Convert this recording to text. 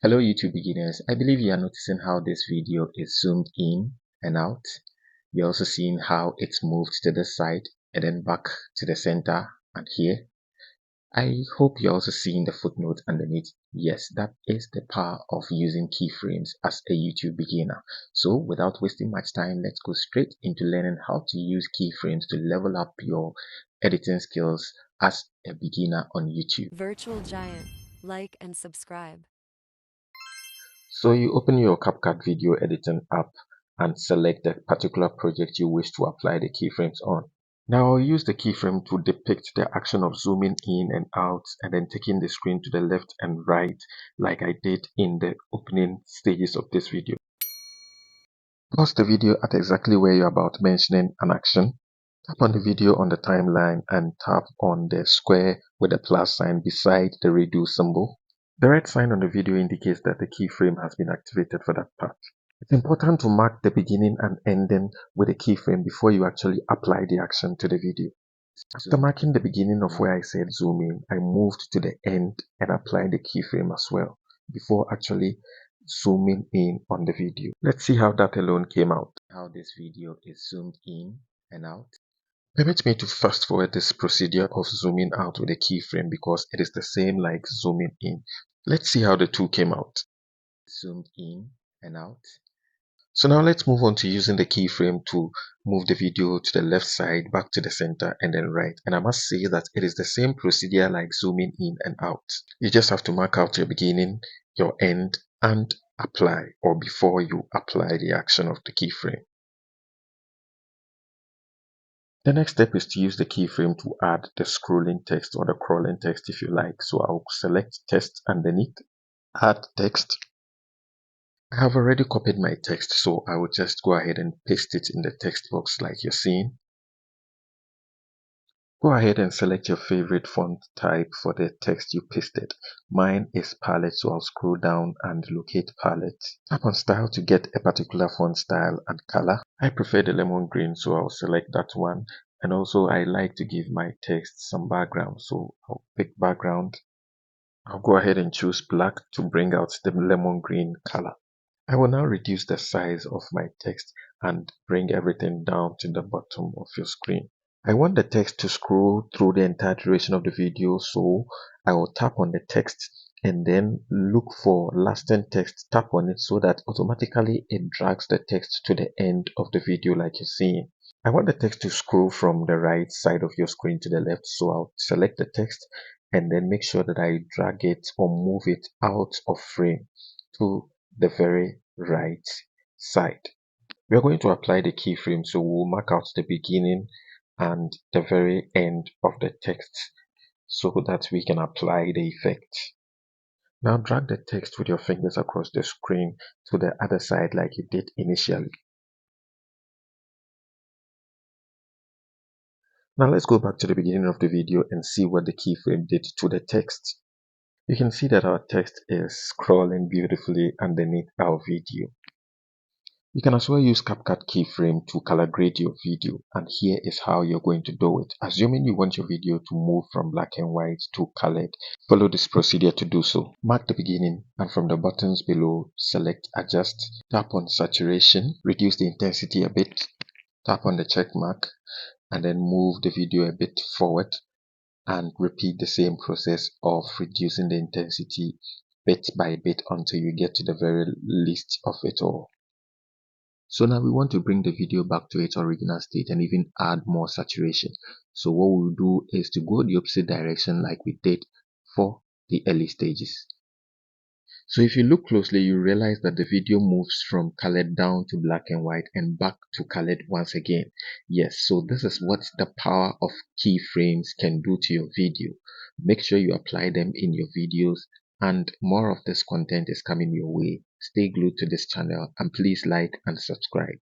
Hello YouTube beginners, I believe you are noticing how this video is zoomed in and out. You're also seeing how it's moved to the side and then back to the center and here. I hope you're also seeing the footnote underneath. Yes, that is the power of using keyframes as a YouTube beginner. So without wasting much time, let's go straight into learning how to use keyframes to level up your editing skills as a beginner on YouTube. Virtual Giant, like and subscribe. So you open your Capcut video editing app and select the particular project you wish to apply the keyframes on. Now I'll use the keyframe to depict the action of zooming in and out and then taking the screen to the left and right like I did in the opening stages of this video. Pause the video at exactly where you're about mentioning an action. Tap on the video on the timeline and tap on the square with the plus sign beside the redo symbol. The red sign on the video indicates that the keyframe has been activated for that part. It's important to mark the beginning and ending with a keyframe before you actually apply the action to the video. After marking the beginning of where I said zoom in, I moved to the end and applied the keyframe as well before actually zooming in on the video. Let's see how that alone came out. How this video is zoomed in and out. Permit me to fast forward this procedure of zooming out with a keyframe because it is the same like zooming in. Let's see how the two came out. Zoomed in and out. So now let's move on to using the keyframe to move the video to the left side, back to the center, and then right. And I must say that it is the same procedure like zooming in and out. You just have to mark out your beginning, your end, and apply, or before you apply the action of the keyframe. The next step is to use the keyframe to add the scrolling text or the crawling text if you like. So I'll select text underneath, add text. I have already copied my text, so I will just go ahead and paste it in the text box like you're seeing. Go ahead and select your favorite font type for the text you pasted. Mine is palette, so I'll scroll down and locate palette. Tap on style to get a particular font style and color. I prefer the lemon green, so I'll select that one. And also I like to give my text some background, so I'll pick background. I'll go ahead and choose black to bring out the lemon green color. I will now reduce the size of my text and bring everything down to the bottom of your screen. I want the text to scroll through the entire duration of the video, so I will tap on the text and then look for lasting text. Tap on it so that automatically it drags the text to the end of the video like you're seeing. I want the text to scroll from the right side of your screen to the left, so I'll select the text and then make sure that I drag it or move it out of frame to the very right side. We are going to apply the keyframe, so we'll mark out the beginning and the very end of the text so that we can apply the effect. Now drag the text with your fingers across the screen to the other side like you did initially. Now let's go back to the beginning of the video and see what the keyframe did to the text. You can see that our text is scrolling beautifully underneath our video. You can as well use Capcut Keyframe to color grade your video, and here is how you're going to do it. Assuming you want your video to move from black and white to colored, follow this procedure to do so. Mark the beginning and from the buttons below, select Adjust, tap on Saturation, reduce the intensity a bit, tap on the check mark, and then move the video a bit forward and repeat the same process of reducing the intensity bit by bit until you get to the very least of it all. So now we want to bring the video back to its original state and even add more saturation. So what we'll do is to go the opposite direction like we did for the early stages. So if you look closely, you realize that the video moves from colored down to black and white and back to colored once again. Yes, so this is what the power of keyframes can do to your video. Make sure you apply them in your videos, and more of this content is coming your way. Stay glued to this channel and please like and subscribe.